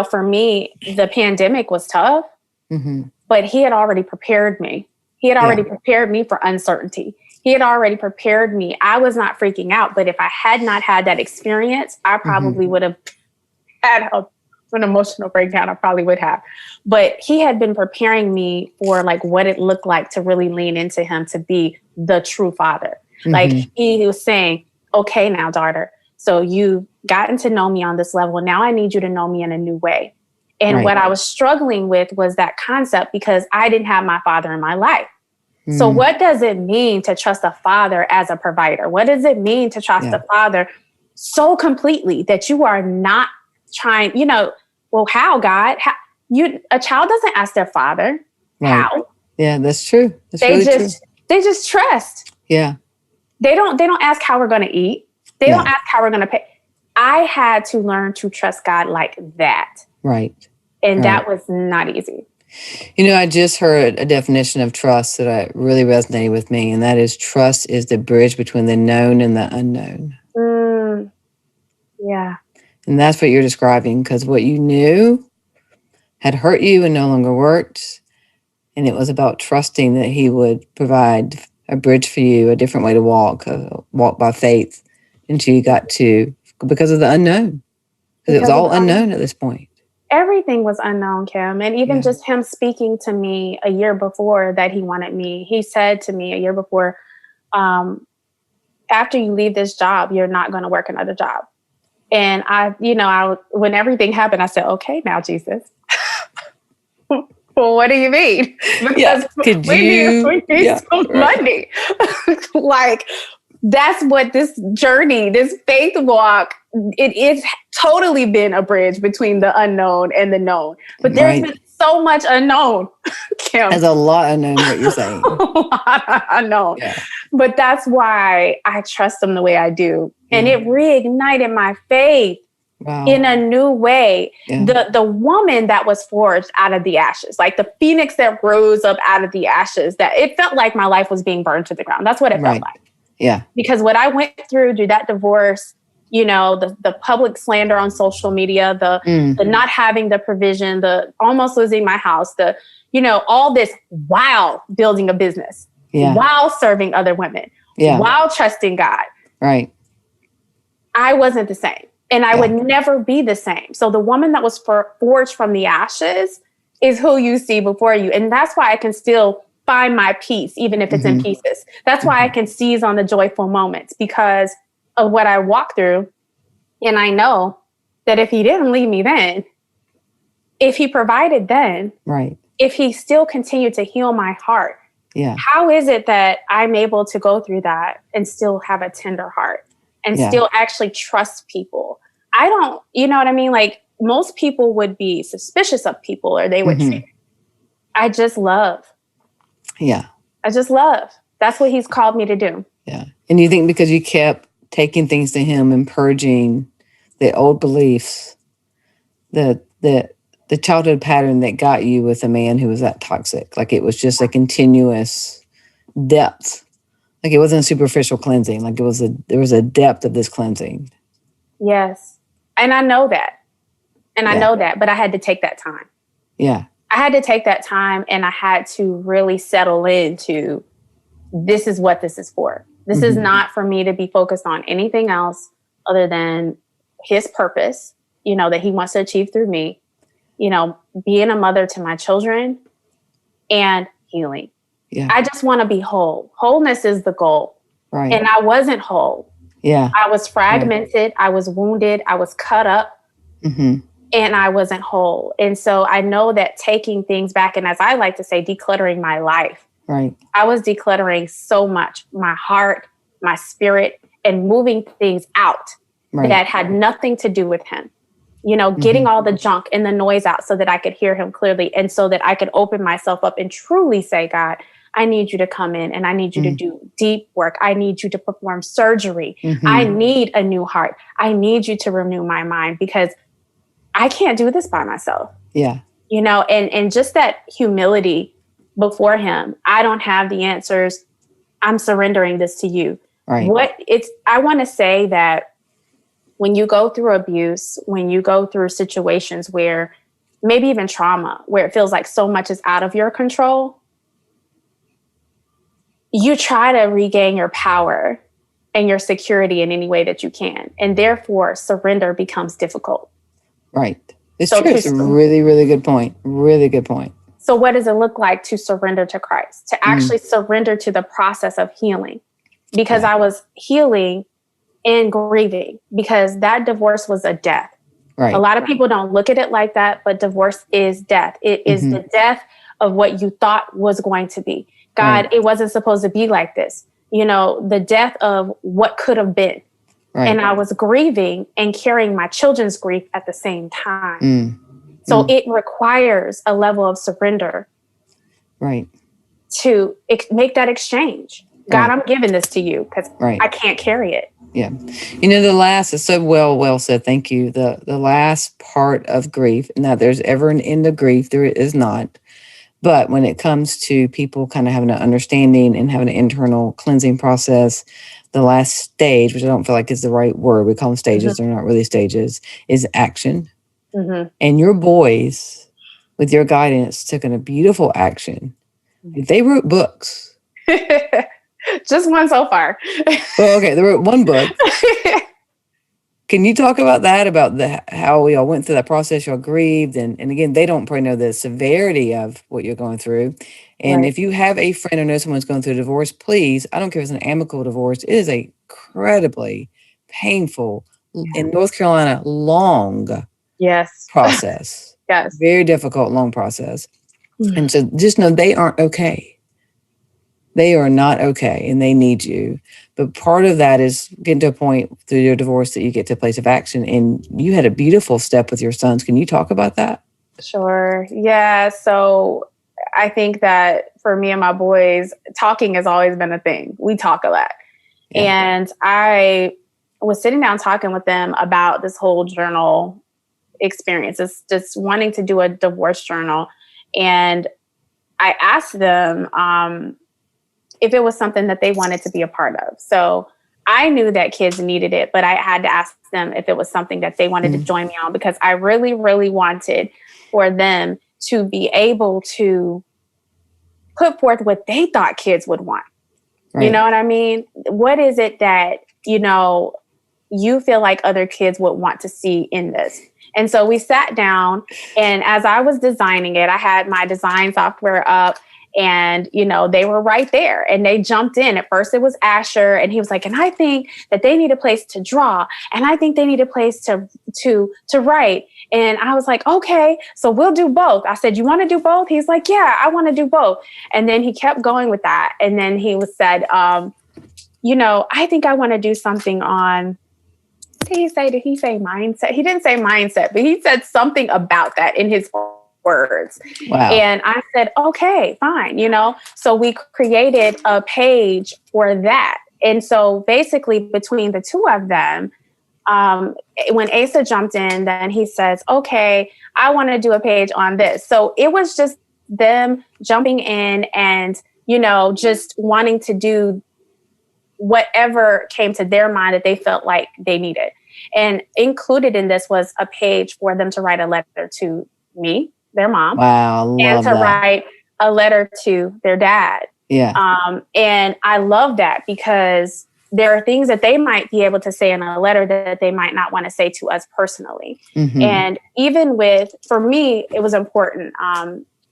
for me, the pandemic was tough, but he had already prepared me. He had already prepared me for uncertainty. He had already prepared me. I was not freaking out, but if I had not had that experience, I probably would have had an emotional breakdown. I probably would have. But he had been preparing me for what it looked like to really lean into him, to be the true father. He was saying, okay, now, daughter, so you've gotten to know me on this level. Now I need you to know me in a new way. And what I was struggling with was that concept because I didn't have my father in my life. So what does it mean to trust a father as a provider? What does it mean to trust a father so completely that you are not trying, well, how, God? A child doesn't ask their father how. Yeah, that's true. They just trust. Yeah. They don't ask how we're going to eat. They don't ask how we're going to pay. I had to learn to trust God like that. Right. And that was not easy. I just heard a definition of trust that really resonated with me, and that is trust is the bridge between the known and the unknown. Yeah. And that's what you're describing, because what you knew had hurt you and no longer worked. And it was about trusting that he would provide a bridge for you, a different way to walk by faith until you got to, because of the unknown. Because it was all unknown at this point. Everything was unknown, Kim. And even just him speaking to me a year before that he wanted me, he said to me a year before, after you leave this job, you're not going to work another job. And when everything happened, I said, okay, now, Jesus. Well, what do you mean? Because we need some money. That's what this journey, this faith walk, it is totally been a bridge between the unknown and the known. But there's been so much unknown, Kim. There's a lot unknown what you're saying. A lot unknown. Yeah. But that's why I trust him the way I do. And it reignited my faith in a new way. Yeah. The woman that was forged out of the ashes, like the phoenix that rose up out of the ashes, that it felt like my life was being burned to the ground. That's what it felt like. Yeah. Because what I went through that divorce, the public slander on social media, the not having the provision, the almost losing my house, all this while building a business, while serving other women, while trusting God. Right. I wasn't the same. And I would never be the same. So the woman that was forged from the ashes is who you see before you. And that's why I can still find my peace, even if it's in pieces. That's why I can seize on the joyful moments, because of what I walked through. And I know that if he didn't leave me then, if he provided then, if he still continued to heal my heart, how is it that I'm able to go through that and still have a tender heart and still actually trust people? I don't, you know what I mean? Like most people would be suspicious of people, or they would say, I just love. Yeah. I just love. That's what he's called me to do. Yeah. And you think because you kept taking things to him and purging the old beliefs, the childhood pattern that got you with a man who was that toxic, like it was just a continuous depth. Like it wasn't a superficial cleansing. Like there was a depth of this cleansing. Yes. And I know that. And I know that, but I had to take that time. Yeah. I had to take that time, and I had to really settle into, this is what this is for. This is not for me to be focused on anything else other than his purpose, that he wants to achieve through me, being a mother to my children and healing. Yeah. I just want to be whole. Wholeness is the goal. Right. And I wasn't whole. Yeah. I was fragmented. Right. I was wounded. I was cut up. And I wasn't whole. And so I know that taking things back, and as I like to say, decluttering my life. Right. I was decluttering so much, my heart, my spirit, and moving things out that had nothing to do with him. Getting all the junk and the noise out so that I could hear him clearly, and so that I could open myself up and truly say, God, I need you to come in, and I need you to do deep work. I need you to perform surgery. I need a new heart. I need you to renew my mind, because I can't do this by myself. Yeah. And just that humility before him. I don't have the answers. I'm surrendering this to you. Right. I want to say that when you go through abuse, when you go through situations where maybe even trauma, where it feels like so much is out of your control, you try to regain your power and your security in any way that you can. And therefore, surrender becomes difficult. Right. It's true. It's a really, really good point. Really good point. So what does it look like to surrender to Christ? To actually surrender to the process of healing? Because I was healing and grieving, because that divorce was a death. Right. A lot of people don't look at it like that, but divorce is death. It is the death of what you thought was going to be. God, it wasn't supposed to be like this. The death of what could have been. Right. And I was grieving and carrying my children's grief at the same time. So it requires a level of surrender. Right. To make that exchange. God, I'm giving this to you because I can't carry it. Yeah. The last is so well said. Thank you. The last part of grief, not there's ever an end of grief. There is not. But when it comes to people kind of having an understanding and having an internal cleansing process, the last stage, which I don't feel like is the right word, we call them stages, they're not really stages, is action. And your boys, with your guidance, took in a beautiful action. They wrote books. Just one so far. Well, okay, they wrote one book. Can you talk about that, about how y'all went through that process, y'all grieved, and again, they don't probably know the severity of what you're going through. And if you have a friend or know someone's going through a divorce, please, I don't care if it's an amicable divorce, it is a incredibly painful, in North Carolina, long process. Yes. Very difficult, long process. And so just know they aren't okay. They are not okay, and they need you. But part of that is getting to a point through your divorce that you get to a place of action. And you had a beautiful step with your sons. Can you talk about that? Sure. Yeah. So I think that for me and my boys, talking has always been a thing. We talk a lot. Yeah. And I was sitting down talking with them about this whole journal experience, just wanting to do a divorce journal. And I asked them, if it was something that they wanted to be a part of. So I knew that kids needed it, but I had to ask them if it was something that they wanted to join me on, because I really, really wanted for them to be able to put forth what they thought kids would want. Right. You know what I mean? What is it that, you feel like other kids would want to see in this? And so we sat down, and as I was designing it, I had my design software up. And, they were right there, and they jumped in. At first it was Asher, and he was like, and I think that they need a place to draw, and I think they need a place to write. And I was like, okay, so we'll do both. I said, you want to do both? He's like, yeah, I want to do both. And then he kept going with that. And then he said, I think I want to do something on, did he say mindset? He didn't say mindset, but he said something about that in his words. Wow. And I said, okay, fine. So we created a page for that. And so basically between the two of them, when Asa jumped in, then he says, okay, I want to do a page on this. So it was just them jumping in and, just wanting to do whatever came to their mind that they felt like they needed. And included in this was a page for them to write a letter to me, their mom. Wow, I love and to that. write a letter to their dad. Yeah. And I love that because there are things that they might be able to say in a letter that they might not want to say to us personally. Mm-hmm. And even for me, it was important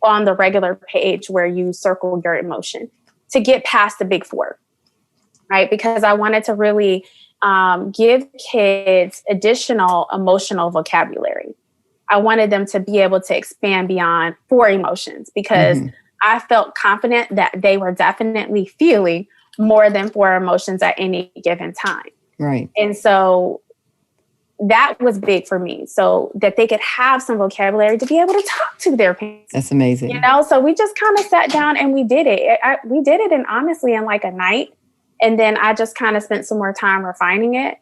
on the regular page where you circle your emotion to get past the big four, right? Because I wanted to really give kids additional emotional vocabulary. I wanted them to be able to expand beyond 4 emotions because I felt confident that they were definitely feeling more than 4 emotions at any given time. Right. And so that was big for me, so that they could have some vocabulary to be able to talk to their parents. That's amazing. So we just kind of sat down and we did it. We did it, and honestly, in like a night. And then I just kind of spent some more time refining it.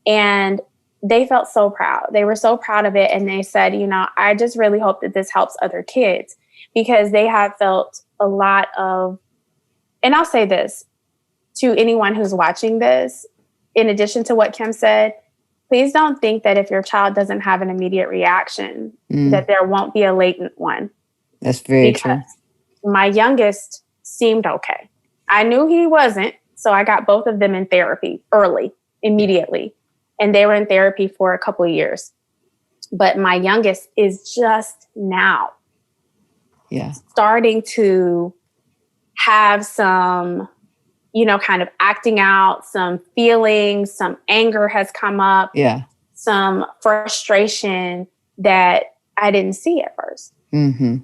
And they felt so proud. They were so proud of it. And they said, I just really hope that this helps other kids, because they have felt a lot of, and I'll say this to anyone who's watching this, in addition to what Kim said, please don't think that if your child doesn't have an immediate reaction, that there won't be a latent one. That's very true. My youngest seemed okay. I knew he wasn't. So I got both of them in therapy immediately. And they were in therapy for a couple of years. But my youngest is just now starting to have some, kind of acting out, some feelings, some anger has come up. Yeah. Some frustration that I didn't see at first. Mm-hmm.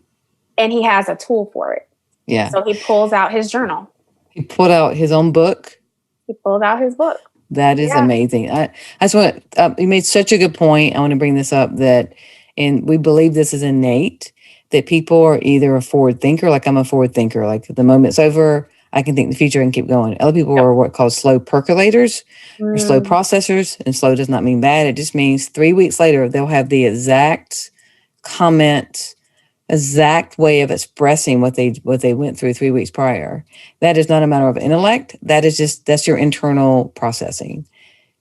And he has a tool for it. Yeah. So he pulls out his journal. He pulled out his own book. He pulled out his book. That is amazing. I just want you made such a good point. I want to bring this up and we believe this is innate, that people are either a forward thinker, like I'm a forward thinker, like the moment's over, I can think in the future and keep going. Other people are what called slow percolators or slow processors. And slow does not mean bad. It just means 3 weeks later, they'll have the exact comment, exact way of expressing what they went through 3 weeks prior. That is not a matter of intellect. That's your internal processing.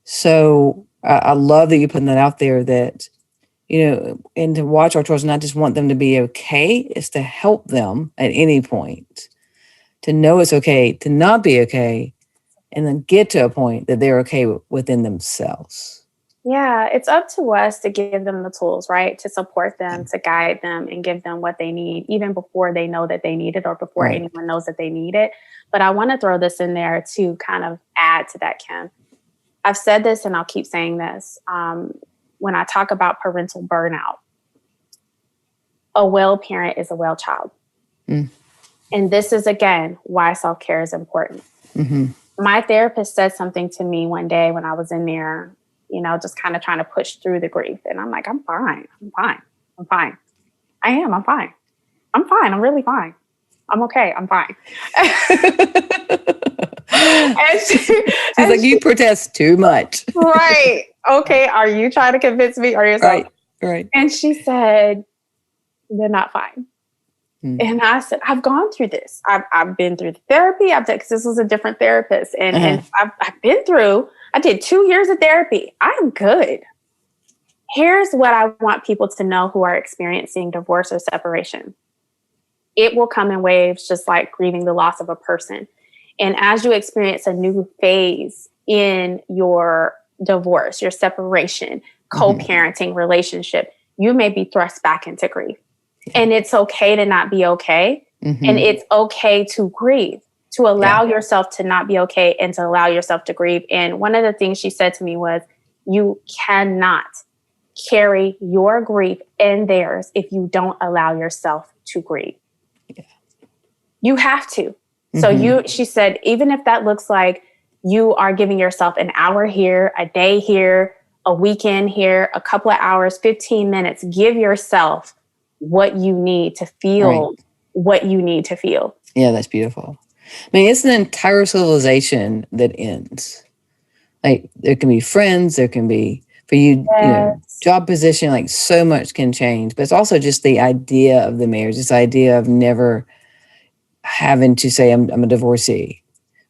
So I love that you're putting that out there, that, and to watch our children, not just want them to be okay, it's to help them at any point, to know it's okay, to not be okay, and then get to a point that they're okay within themselves. Yeah, it's up to us to give them the tools, right? To support them, to guide them, and give them what they need, even before they know that they need it or before anyone knows that they need it. But I want to throw this in there to kind of add to that, Kim. I've said this and I'll keep saying this. When I talk about parental burnout, a well parent is a well child. And this is, again, why self-care is important. Mm-hmm. My therapist said something to me one day when I was in there, just kind of trying to push through the grief. And I'm like, I'm fine. I am. I'm fine. I'm really fine. I'm okay. I'm fine. and she's like, you protest too much. Right. Okay. Are you trying to convince me or yourself? Right. And she said, they're not fine. And I said, I've gone through this. I've been through the therapy. Because this was a different therapist. And I've been through, I did 2 years of therapy. I'm good. Here's what I want people to know who are experiencing divorce or separation. It will come in waves, just like grieving the loss of a person. And as you experience a new phase in your divorce, your separation, co-parenting relationship, you may be thrust back into grief. And it's okay to not be okay. And it's okay to grieve, to allow yourself to not be okay and to allow yourself to grieve. And one of the things she said to me was, you cannot carry your grief and theirs if you don't allow yourself to grieve. You have to. So she said, even if that looks like you are giving yourself an hour here, a day here, a weekend here, a couple of hours, 15 minutes, give yourself what you need to feel what you need to feel. Yeah, that's beautiful. I mean, it's an entire civilization that ends. Like, there can be friends, there can be, for you, Yes. job position, like so much can change. But it's also just the idea of the marriage, this idea of never having to say, I'm a divorcee,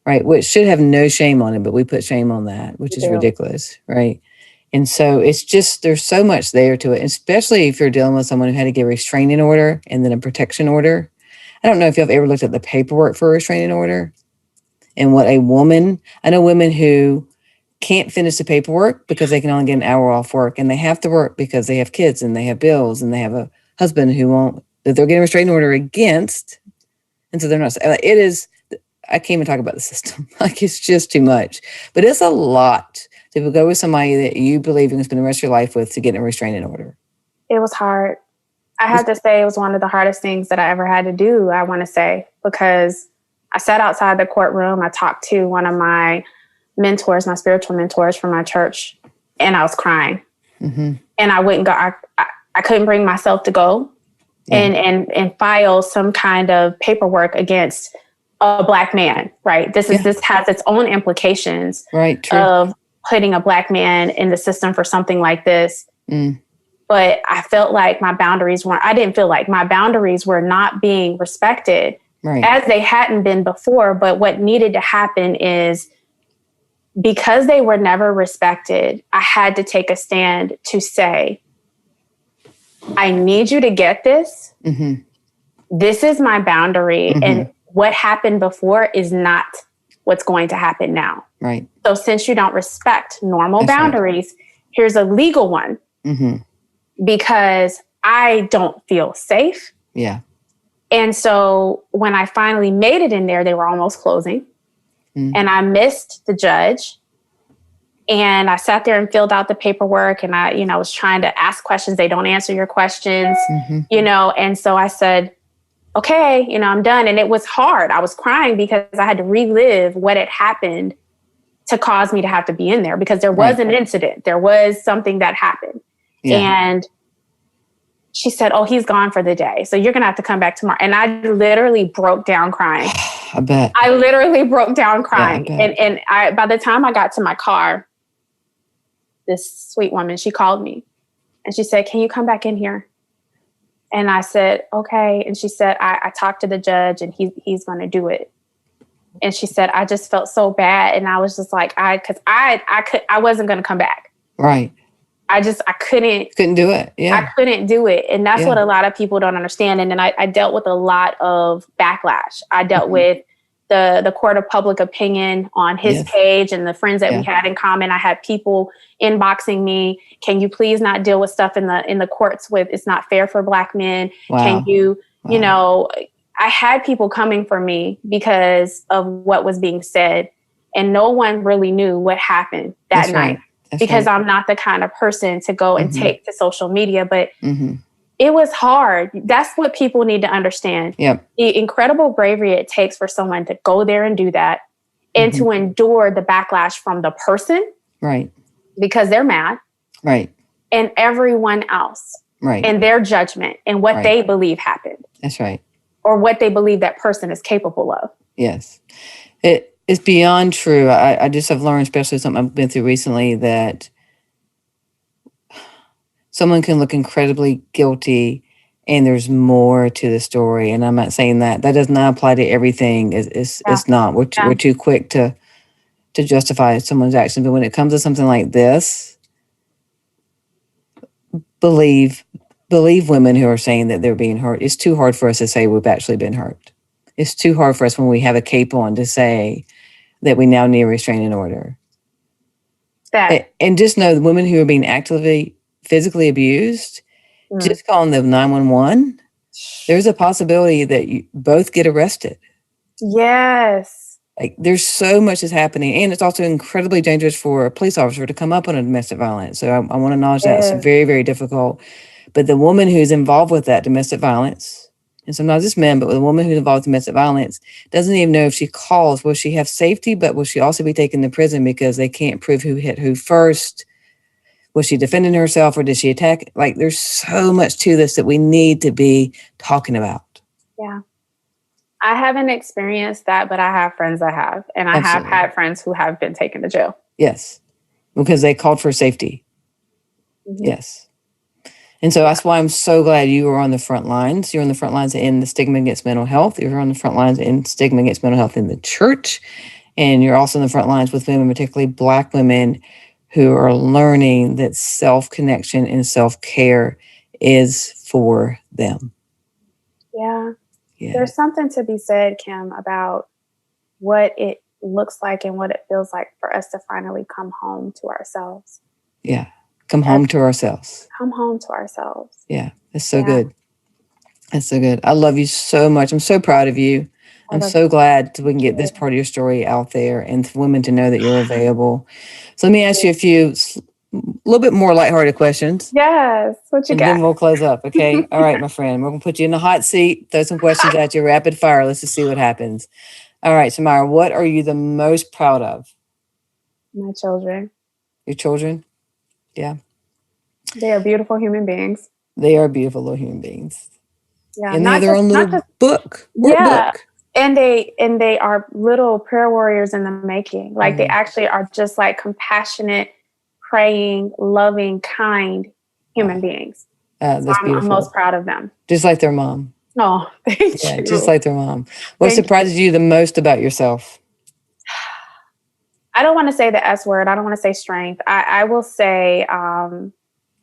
right? Which should have no shame on it, but we put shame on that, which We is do. ridiculous, right? And so it's just, there's so much there to it, especially if you're dealing with someone who had to get a restraining order and then a protection order. I don't know if you've ever looked at the paperwork for a restraining order and what I know women who can't finish the paperwork because they can only get an hour off work, and they have to work because they have kids and they have bills and they have a husband that they're getting a restraining order against. And so they're not, it is, I can't even talk about the system. Like, it's just too much, but it's a lot to go with somebody that you believe you're going to spend the rest of your life with to get a restraining order. It was hard. I had to say it was one of the hardest things that I ever had to do, I want to say, because I sat outside the courtroom. I talked to one of my mentors, my spiritual mentors from my church, and I was crying. Mm-hmm. And I wouldn't go. I couldn't bring myself to go and file some kind of paperwork against a Black man, right? This has its own implications, right? True. Of putting a Black man in the system for something like this. But I felt like my boundaries I didn't feel like my boundaries were not being respected, right, as they hadn't been before. But what needed to happen is, because they were never respected, I had to take a stand to say, I need you to get this. Mm-hmm. This is my boundary. Mm-hmm. And what happened before is not what's going to happen now. Right. So since you don't respect normal boundaries, here's a legal one. Mm-hmm. Because I don't feel safe. Yeah. And so when I finally made it in there, they were almost closing. And I missed the judge. And I sat there and filled out the paperwork, and I was trying to ask questions. They don't answer your questions, and so I said, okay, I'm done. And it was hard. I was crying because I had to relive what had happened to cause me to have to be in there, because there was an incident. There was something that happened. Yeah. And she said, oh, he's gone for the day, so you're going to have to come back tomorrow. And I literally broke down crying. I bet. I literally broke down crying. Yeah, and by the time I got to my car, this sweet woman, she called me and she said, can you come back in here? And I said, okay. And she said, I talked to the judge and he's going to do it. And she said, I just felt so bad. And I was just like, I wasn't going to come back. Right. I couldn't do it. Yeah. I couldn't do it. And that's what a lot of people don't understand. And then I dealt with a lot of backlash. I dealt with the court of public opinion on his page and the friends that we had in common. I had people inboxing me, can you please not deal with stuff in the courts with, it's not fair for Black men. Wow. Can you, I had people coming for me because of what was being said. And no one really knew what happened that night. Because I'm not the kind of person to go and take to social media, but it was hard. That's what people need to understand. Yep. The incredible bravery it takes for someone to go there and do that and to endure the backlash from the person. Right. Because they're mad. Right. And everyone else. Right. And their judgment and what they believe happened. That's right. Or what they believe that person is capable of. Yes. It's beyond true. I just have learned, especially something I've been through recently, that someone can look incredibly guilty and there's more to the story. And I'm not saying that does not apply to everything. It's not. We're too quick to justify someone's action. But when it comes to something like this, believe women who are saying that they're being hurt. It's too hard for us to say we've actually been hurt. It's too hard for us when we have a cape on to say that we now need a restraining order. And just know the women who are being actively physically abused, just calling them 911, there's a possibility that you both get arrested. Yes. Like, there's so much that's happening. And it's also incredibly dangerous for a police officer to come up on a domestic violence. So I want to acknowledge that it's very, very difficult. But the woman who's involved with that domestic violence, and sometimes it's men, but with a woman who's involved in domestic violence, doesn't even know if she calls, will she have safety, but will she also be taken to prison because they can't prove who hit who first? Was she defending herself or did she attack? Like, there's so much to this that we need to be talking about. Yeah. I haven't experienced that, but I have friends that have. And I have Absolutely. had friends who have been taken to jail. Yes, because they called for safety. Mhm. Yes. And so that's why I'm so glad you are on the front lines. You're on the front lines in the stigma against mental health. You're on the front lines in stigma against mental health in the church. And you're also on the front lines with women, particularly Black women, who are learning that self-connection and self-care is for them. Yeah. Yeah. There's something to be said, Kim, about what it looks like and what it feels like for us to finally come home to ourselves. Yeah. Come home to ourselves. Come home to ourselves. Yeah. That's so good. That's so good. I love you so much. I'm so proud of you. I'm so glad we can get this part of your story out there and for women to know that you're available. So let me ask you a few little bit more lighthearted questions. Yes. What you And got? then we'll close up. Okay. All right, my friend. We're going to put you in the hot seat, throw some questions at you, rapid fire. Let's just see what happens. All right, Shamyra, what are you the most proud of? My children. Your children? Yeah. They are beautiful human beings. They are beautiful little human beings. Yeah. And they have their own little book. Yeah. Workbook. And they are little prayer warriors in the making. Like they actually are just like compassionate, praying, loving, kind human beings. That's beautiful. I'm most proud of them. Just like their mom. Oh, thank you. Just like their mom. What surprises you the most about yourself? I don't want to say the S word. I don't want to say strength. I will say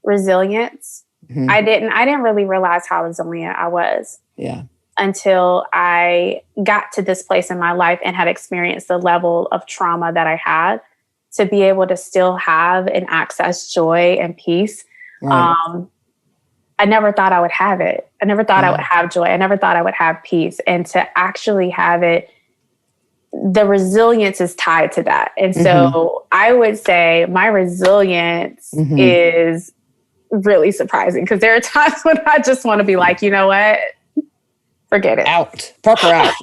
resilience. Mm-hmm. I didn't really realize how resilient I was. Yeah. Until I got to this place in my life and had experienced the level of trauma that I had, to be able to still have and access joy and peace. Right. I never thought I would have it. I never thought I would have joy. I never thought I would have peace. And to actually have it, the resilience is tied to that. And so I would say my resilience is really surprising, because there are times when I just want to be like, you know what? Forget it. Out. Proper out.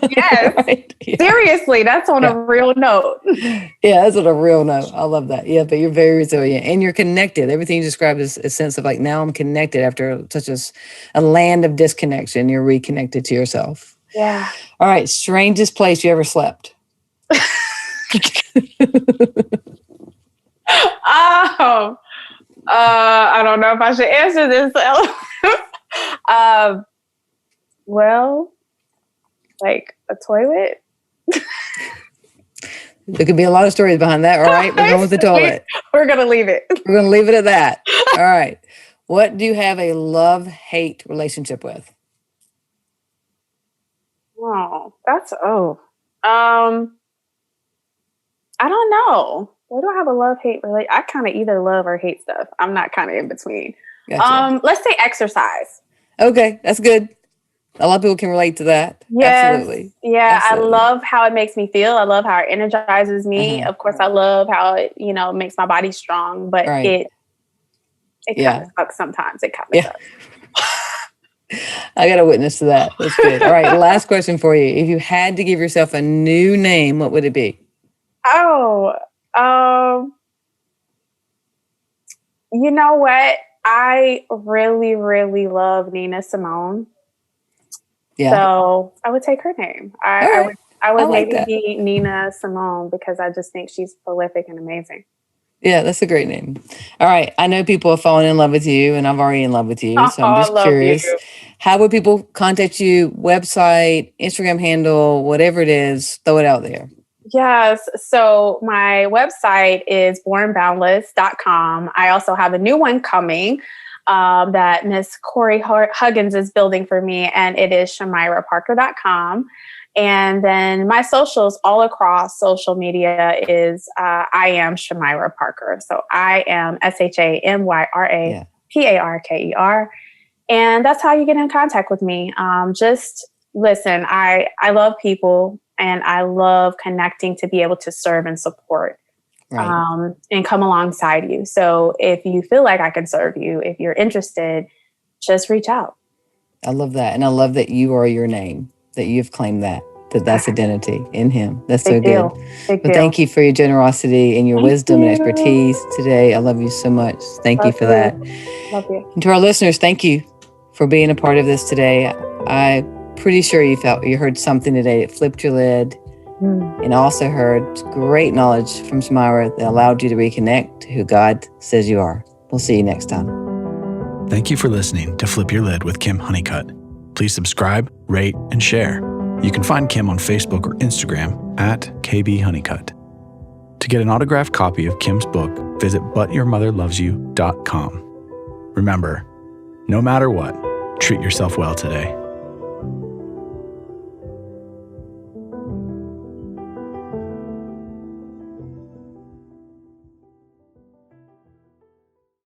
Yes. Right? Yeah. Seriously, that's on a real note. Yeah, that's on a real note. I love that. Yeah, but you're very resilient and you're connected. Everything you described is a sense of like, now I'm connected after such a land of disconnection. You're reconnected to yourself. Yeah. All right. Strangest place you ever slept? I don't know if I should answer this. Well, like a toilet. There could be a lot of stories behind that. All right. We're going with the toilet. We're going to leave it. We're going to leave it at that. All right. What do you have a love-hate relationship with? Oh, I don't know. What do I have a love-hate relationship? I kind of either love or hate stuff. I'm not kind of in between. Gotcha. Let's say exercise. Okay, that's good. A lot of people can relate to that. Yes. Absolutely. Yeah, Absolutely. I love how it makes me feel. I love how it energizes me. Of course, I love how it, makes my body strong, but it kind of sucks sometimes. It kind of sucks. I got a witness to that. That's good. All right, last question for you. If you had to give yourself a new name, what would it be? Oh, you know what? I really, really love Nina Simone. Yeah. So I would take her name. I would like maybe that. be Nina Simone, because I just think she's prolific and amazing. Yeah, that's a great name. All right. I know people have fallen in love with you, and I'm already in love with you. So I'm just curious. You. How would people contact you? Website, Instagram handle, whatever it is, throw it out there. Yes. So my website is bornboundless.com. I also have a new one coming that Miss Corey Huggins is building for me, and it is shamyraparker.com. And then my socials all across social media is I am Shamyra Parker. So I am SHAMYRAPARKER. And that's how you get in contact with me. Just listen, I love people, and I love connecting to be able to serve and support. Right. And come alongside you. So if you feel like I can serve you, if you're interested, just reach out. I love that. And I love that you are your name, that you've claimed that's identity in him. That's so good. But thank you for your generosity and your wisdom and expertise today. I love you so much. Thank you for that. Love you. And to our listeners, thank you for being a part of this today. I pretty sure you heard something today that flipped your lid, and also heard great knowledge from Shamyra that allowed you to reconnect to who God says you are. We'll see you next time. Thank you for listening to Flip Your Lid with Kim Honeycutt. Please subscribe, rate, and share. You can find Kim on Facebook or Instagram at KB Honeycutt. To get an autographed copy of Kim's book, visit butyourmotherlovesyou.com. Remember, no matter what, treat yourself well today.